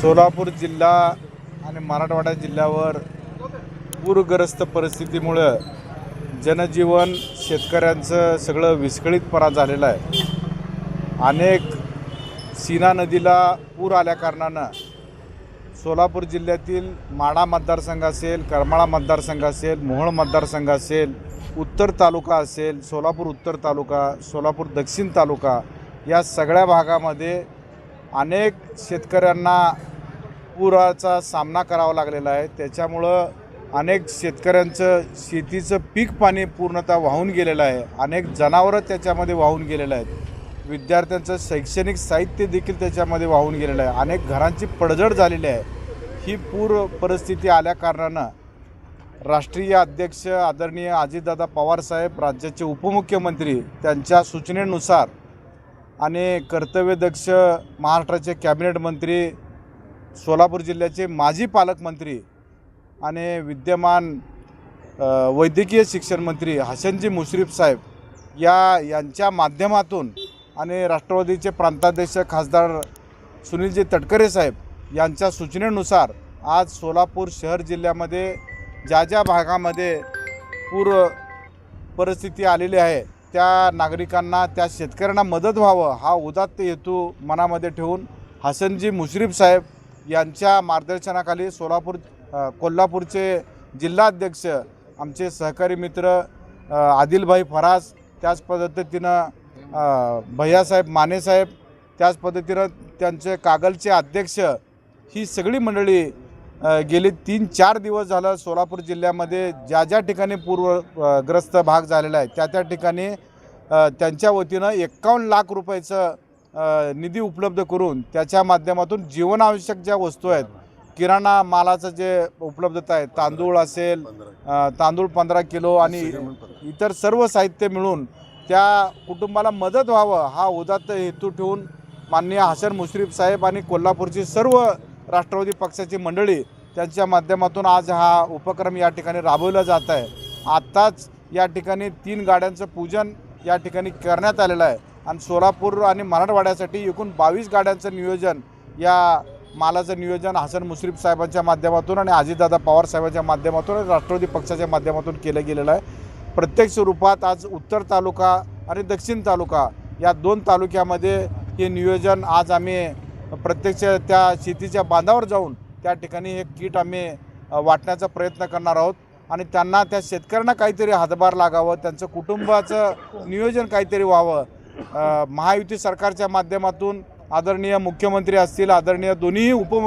सोलापूर जिल्हा आणि मराठवाडा जिल्ह्यावर पूरग्रस्त परिस्थितीमुळे जनजीवन शेतकऱ्यांचं सगळं विस्कळीतपणा झालेलं आहे। अनेक सीना नदीला पूर आल्या कारणानं सोलापूर जिल्ह्यातील माढा मतदारसंघ असेल, करमाळा मतदारसंघ असेल, मोहोळ मतदारसंघ असेल, उत्तर तालुका असेल, सोलापूर उत्तर तालुका, सोलापूर दक्षिण तालुका या सगळ्या भागामध्ये अनेक शेतकऱ्यांना पुराचा सामना करावा लागलेला आहे। त्याच्यामुळं अनेक शेतकऱ्यांचं शेतीचं पीक पाणी पूर्णतः वाहून गेलेलं आहे। अनेक जनावरं त्याच्यामध्ये वाहून गेलेले आहेत। विद्यार्थ्यांचं शैक्षणिक साहित्य देखील त्याच्यामध्ये वाहून गेलेलं आहे। अनेक घरांची पडझड झालेली आहे। ही पूर परिस्थिती आल्या कारणानं राष्ट्रीय अध्यक्ष आदरणीय अजितदादा पवार साहेब, राज्याचे उपमुख्यमंत्री त्यांच्या सूचनेनुसार आणि कर्तव्यदक्ष महाराष्ट्राचे कॅबिनेट मंत्री, सोलापूर जिल्ह्याचे माजी पालकमंत्री आणि विद्यमान वैद्यकीय शिक्षण मंत्री हसनजी मुश्रीफ साहेब यांच्या माध्यमातून आणि राष्ट्रवादीचे प्रांताध्यक्ष खासदार सुनीलजी तटकरे साहेब यांच्या सूचनेनुसार आज सोलापूर शहर जिल्ह्यामध्ये ज्या ज्या भागामध्ये पूर परिस्थिती आलेली आहे त्या नागरिकांना, त्या शेतकऱ्यांना मदत व्हावं हा उदात्त हेतू मनामध्ये ठेवून हसनजी मुश्रीफ साहेब यांच्या मार्गदर्शनाखाली कोल्हापूरचे जिल्हाध्यक्ष आमचे सहकारी मित्र आदिलभाई फराज, त्याच पद्धतीनं भैयासाहेब मानेसाहेब, त्याच पद्धतीनं त्यांचे कागलचे अध्यक्ष, ही सगळी मंडळी गेली 3-4 दिवस झालं सोलापूर जिल्ह्यामध्ये ज्या ज्या ठिकाणी पूरग्रस्त भाग झालेला आहे त्या ठिकाणी त्यांच्या वतीनं 51 लाख रुपयाचं निधी उपलब्ध करून त्याच्या माध्यमातून जीवनावश्यक ज्या वस्तू आहेत, किराणा मालाचं जे उपलब्धता आहे, तांदूळ असेल, तांदूळ 15 किलो आणि इतर सर्व साहित्य मिळून त्या कुटुंबाला मदत व्हावं हा उदात्त हेतू ठेवून माननीय हसन मुश्रीफ साहेब आणि कोल्हापूरची सर्व राष्ट्रवादी पक्षाची मंडळी त्यांच्या माध्यमातून आज हा उपक्रम या ठिकाणी राबवला जात आहे। आत्ताच या ठिकाणी 3 गाड्यांचं पूजन या ठिकाणी करण्यात आलेलं आहे आणि सोलापूर आणि मराठवाड्यासाठी एकूण 22 गाड्यांचं नियोजन, या मालाचं नियोजन हसन मुश्रीफ साहेबांच्या माध्यमातून आणि अजितदादा पवार साहेबांच्या माध्यमातून आणि राष्ट्रवादी पक्षाच्या माध्यमातून केलं गेलेलं आहे। प्रत्यक्ष रूपात आज उत्तर तालुका आणि दक्षिण तालुका या 2 तालुक्यामध्ये हे नियोजन आज आम्ही प्रत्यक्ष त्या शेतीच्या बांधावर जाऊन त्या ठिकाणी हे किट आम्ही वाटण्याचा प्रयत्न करणार आहोत आणि त्यांना, त्या शेतकऱ्यांना काहीतरी हातभार लागावं, त्यांचं कुटुंबाचं नियोजन काहीतरी व्हावं। महायुती सरकारच्या माध्यमातून आदरणीय मुख्यमंत्री असतील, आदरणीय दोन्ही